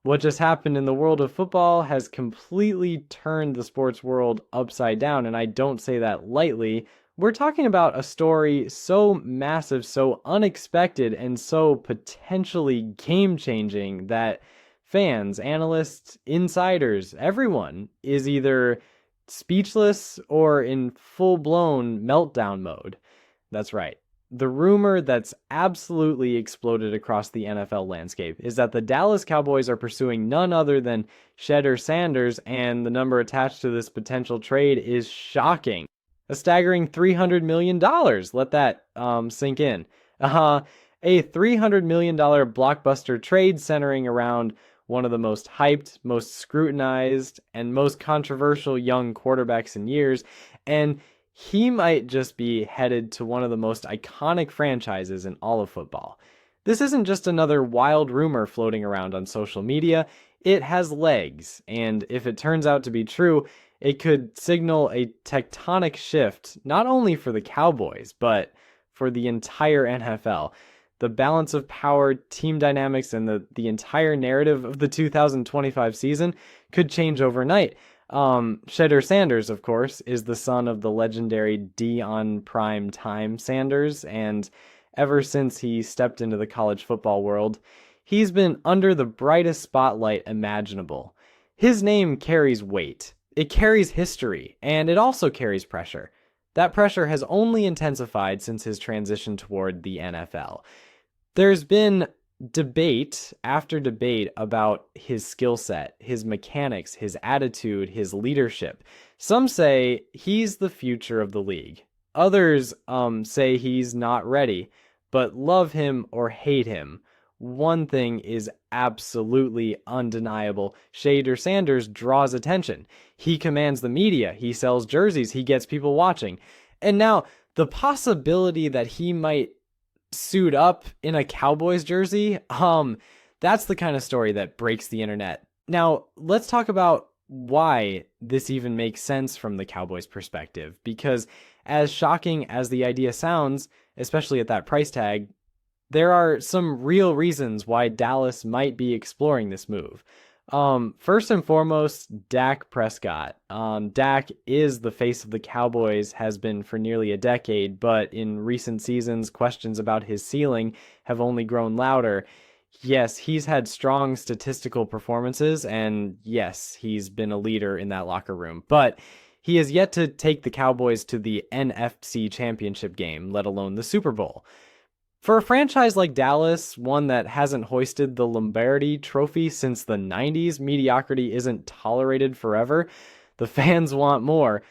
What just happened in the world of football has completely turned the sports world upside down, and I don't say that lightly. We're talking about a story so massive, so unexpected, and so potentially game-changing that fans, analysts, insiders, everyone is either speechless or in full-blown meltdown mode. That's right. The rumor that's absolutely exploded across the NFL landscape is that the Dallas Cowboys are pursuing none other than Shedeur Sanders, and the number attached to this potential trade is shocking. A staggering $300 million. Let that sink in. A $300 million blockbuster trade centering around one of the most hyped, most scrutinized, and most controversial young quarterbacks in years, and he might just be headed to one of the most iconic franchises in all of football. This isn't just another wild rumor floating around on social media. It has legs, and if it turns out to be true, it could signal a tectonic shift, not only for the Cowboys, but for the entire NFL. The balance of power, team dynamics, and the entire narrative of the 2025 season could change overnight. Shedeur Sanders, of course, is the son of the legendary Dion Prime Time Sanders, and ever since he stepped into the college football world, he's been under the brightest spotlight imaginable. His name carries weight, it carries history, and it also carries pressure. That pressure has only intensified since his transition toward the NFL. There's been debate after debate about his skill set, his mechanics, his attitude, his leadership. Some say he's the future of the league. Others say he's not ready, but love him or hate him. One thing is absolutely undeniable. Shedeur Sanders draws attention. He commands the media. He sells jerseys. He gets people watching. And now the possibility that he might suit up in a Cowboys jersey, that's the kind of story that breaks the internet. Now, let's talk about why this even makes sense from the Cowboys' perspective, because as shocking as the idea sounds, especially at that price tag, there are some real reasons why Dallas might be exploring this move. First and foremost, Dak Prescott. Dak is the face of the Cowboys, has been for nearly a decade, but in recent seasons, questions about his ceiling have only grown louder. Yes, he's had strong statistical performances, and yes, he's been a leader in that locker room, but he has yet to take the Cowboys to the NFC Championship game, let alone the Super Bowl. For a franchise like Dallas, one that hasn't hoisted the Lombardi trophy since the 90s, mediocrity isn't tolerated forever. The fans want more.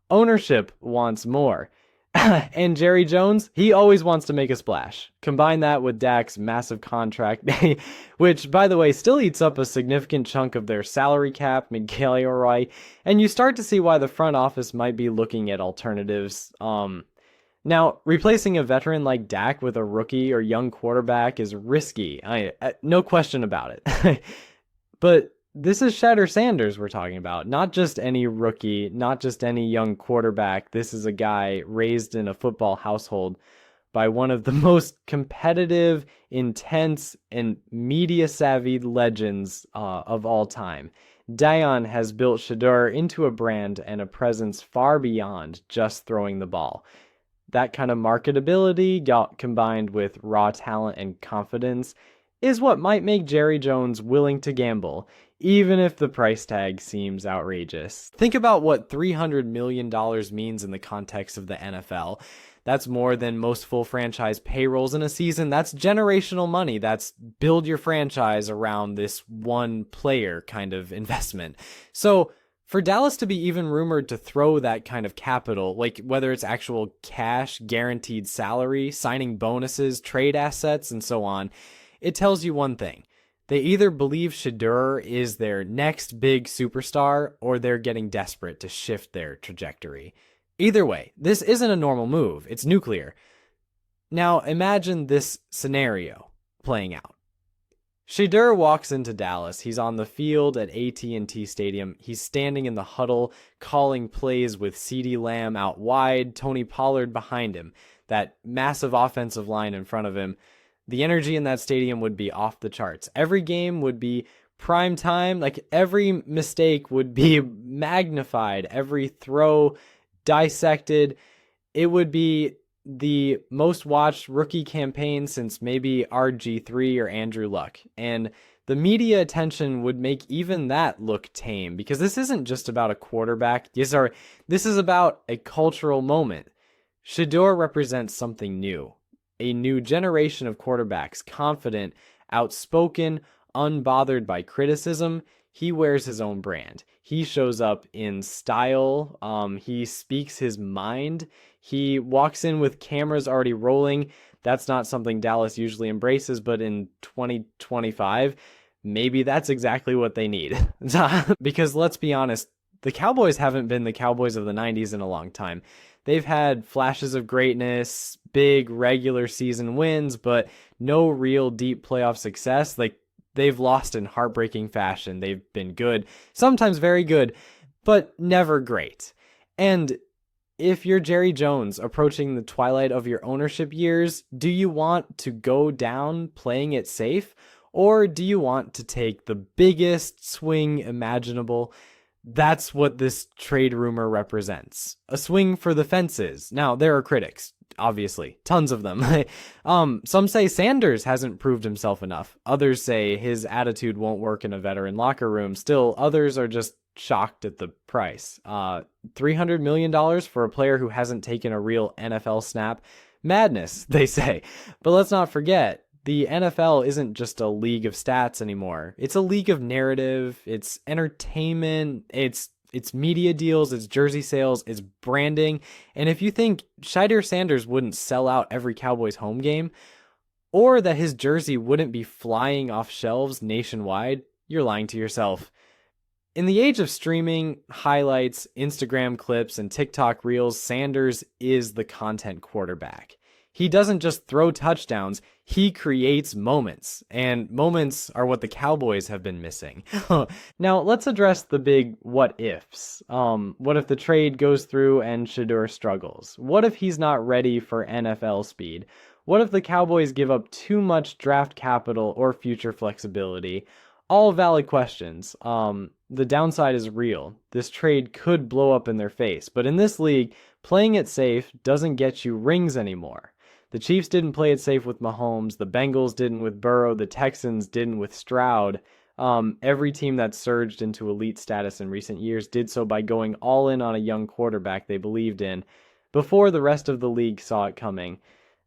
Ownership wants more. And Jerry Jones, he always wants to make a splash. Combine that with Dak's massive contract, which, by the way, still eats up a significant chunk of their salary cap, Miguel O'Roy, and you start to see why the front office might be looking at alternatives. Now, replacing a veteran like Dak with a rookie or young quarterback is risky. No question about it. But this is Shedeur Sanders we're talking about, not just any rookie, not just any young quarterback. This is a guy raised in a football household by one of the most competitive, intense, and media-savvy legends of all time. Dion has built Shedeur into a brand and a presence far beyond just throwing the ball. That kind of marketability, combined with raw talent and confidence, is what might make Jerry Jones willing to gamble, even if the price tag seems outrageous. Think about what $300 million means in the context of the NFL. That's more than most full franchise payrolls in a season. That's generational money. That's build your franchise around this one player kind of investment. So for Dallas to be even rumored to throw that kind of capital, like whether it's actual cash, guaranteed salary, signing bonuses, trade assets, and so on, it tells you one thing. They either believe Shedeur is their next big superstar, or they're getting desperate to shift their trajectory. Either way, this isn't a normal move. It's nuclear. Now imagine this scenario playing out. Shedeur walks into Dallas. He's on the field at AT&T Stadium. He's standing in the huddle, calling plays with CeeDee Lamb out wide, Tony Pollard behind him, that massive offensive line in front of him. The energy in that stadium would be off the charts. Every game would be prime time, like every mistake would be magnified, every throw dissected. It would be the most watched rookie campaign since maybe RG3 or Andrew Luck. And the media attention would make even that look tame, because this isn't just about a quarterback. This is about a cultural moment. Shedeur represents something new, a new generation of quarterbacks, confident, outspoken, unbothered by criticism. He wears his own brand. He shows up in style. He speaks his mind. He walks in with cameras already rolling. That's not something Dallas usually embraces, but in 2025, maybe that's exactly what they need. Because let's be honest, the Cowboys haven't been the Cowboys of the 90s in a long time. They've had flashes of greatness, big regular season wins, but no real deep playoff success. Like, they've lost in heartbreaking fashion. They've been good, sometimes very good, but never great. And if you're Jerry Jones approaching the twilight of your ownership years, do you want to go down playing it safe? Or do you want to take the biggest swing imaginable? That's what this trade rumor represents. A swing for the fences. Now, there are critics, obviously, tons of them. Some say Sanders hasn't proved himself enough. Others say his attitude won't work in a veteran locker room. Still, others are just shocked at the price. $300 million for a player who hasn't taken a real NFL snap? Madness, they say. But let's not forget, the NFL isn't just a league of stats anymore. It's a league of narrative, it's entertainment, it's media deals, it's jersey sales, it's branding. And if you think Shedeur Sanders wouldn't sell out every Cowboys home game, or that his jersey wouldn't be flying off shelves nationwide, you're lying to yourself. In the age of streaming, highlights, Instagram clips, and TikTok reels, Sanders is the content quarterback. He doesn't just throw touchdowns, he creates moments. And moments are what the Cowboys have been missing. Now, let's address the big what ifs. What if the trade goes through and Shedeur struggles? What if he's not ready for NFL speed? What if the Cowboys give up too much draft capital or future flexibility? All valid questions. The downside is real. This trade could blow up in their face. But in this league, playing it safe doesn't get you rings anymore. The Chiefs didn't play it safe with Mahomes. The Bengals didn't with Burrow. The Texans didn't with Stroud. Every team that surged into elite status in recent years did so by going all in on a young quarterback they believed in before the rest of the league saw it coming.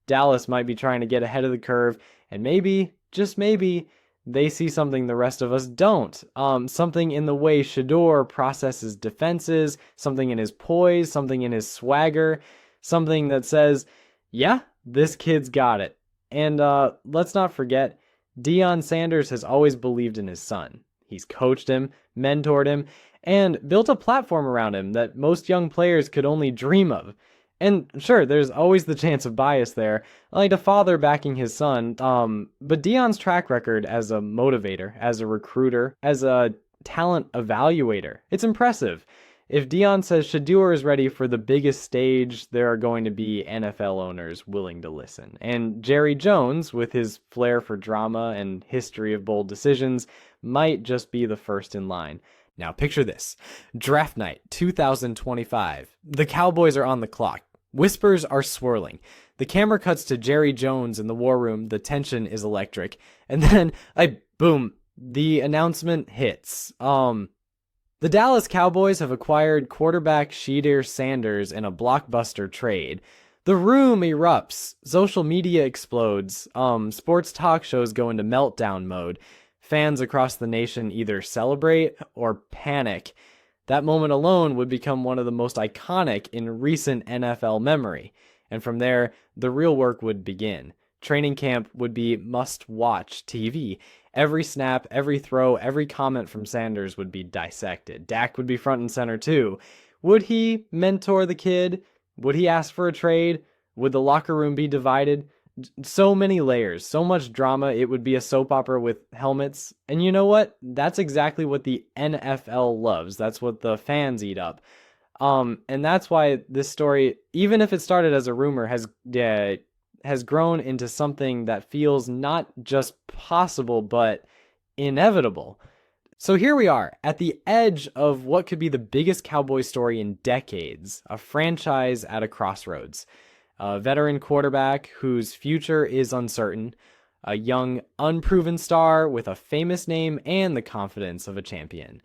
Dallas might be trying to get ahead of the curve, and maybe, just maybe, they see something the rest of us don't. Something in the way Shedeur processes defenses, something in his poise, something in his swagger, something that says, yeah, this kid's got it. And let's not forget, Deion Sanders has always believed in his son. He's coached him, mentored him, and built a platform around him that most young players could only dream of. And sure, there's always the chance of bias there, like a father backing his son, but Deion's track record as a motivator, as a recruiter, as a talent evaluator, it's impressive. If Deion says Shedeur is ready for the biggest stage, there are going to be NFL owners willing to listen. And Jerry Jones, with his flair for drama and history of bold decisions, might just be the first in line. Now picture this. Draft night 2025. The Cowboys are on the clock. Whispers are swirling. The camera cuts to Jerry Jones in the war room. The tension is electric. And then, boom, the announcement hits. The Dallas Cowboys have acquired quarterback Shedeur Sanders in a blockbuster trade. The room erupts. Social media explodes. Sports talk shows go into meltdown mode. Fans across the nation either celebrate or panic. That moment alone would become one of the most iconic in recent NFL memory. And from there, the real work would begin. Training camp would be must-watch TV. Every snap, every throw, every comment from Sanders would be dissected. Dak would be front and center too. Would he mentor the kid? Would he ask for a trade? Would the locker room be divided? So many layers, so much drama, it would be a soap opera with helmets. And you know what? That's exactly what the NFL loves. That's what the fans eat up. And that's why this story, even if it started as a rumor, has grown into something that feels not just possible, but inevitable. So here we are at the edge of what could be the biggest Cowboys story in decades, a franchise at a crossroads. A veteran quarterback whose future is uncertain, a young, unproven star with a famous name and the confidence of a champion.